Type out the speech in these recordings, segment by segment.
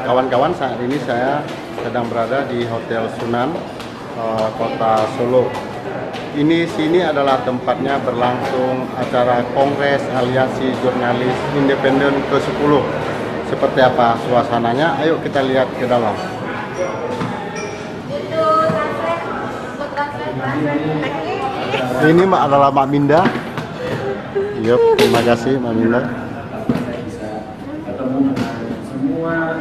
kawan-kawan, saat ini saya sedang berada di Hotel Sunan, Kota Solo. Sini adalah tempatnya berlangsung acara Kongres Aliansi Jurnalis Independen ke-10. Seperti apa suasananya? Ayo kita lihat ke dalam. Ini adalah Mak Minda. Yup, terima kasih Mak Minda. Semua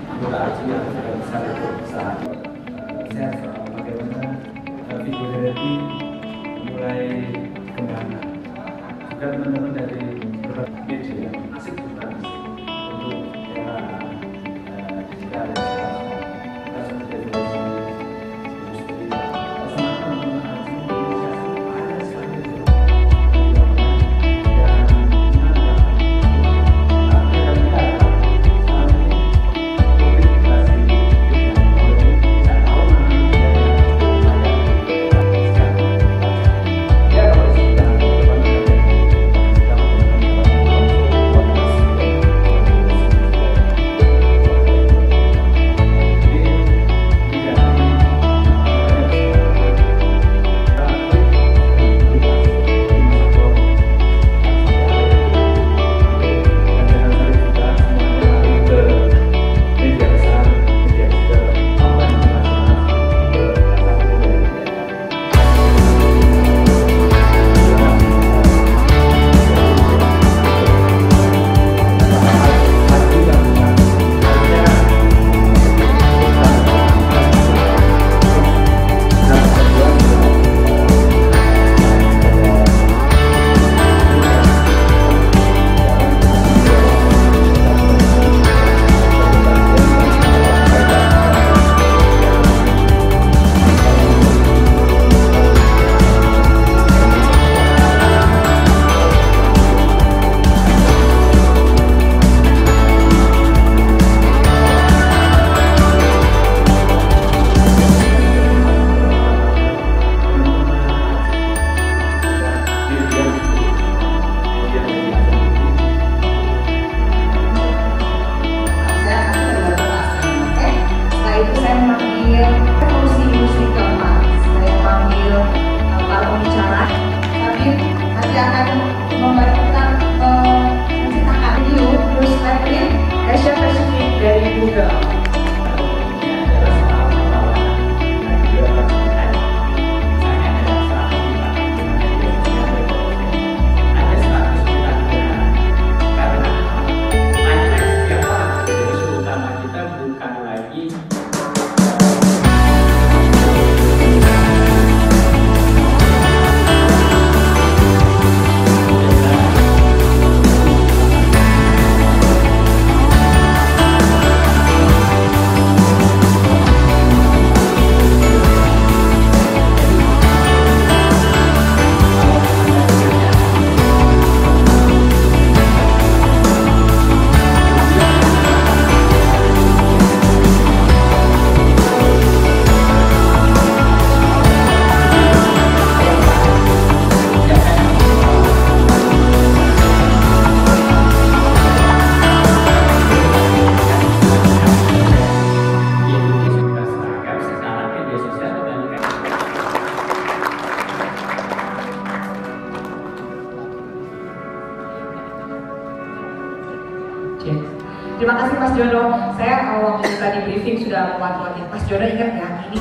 anggota ACI yang besar itu besar. Saya bagaimana video dari mulai kembangnya. Juga teman-teman dari berbagai media asik juga untuk era digital. Kita seperti Terima kasih Mas Jono. Saya waktu tadi briefing sudah mewanti-wanti. Mas Jono ingat ya, ini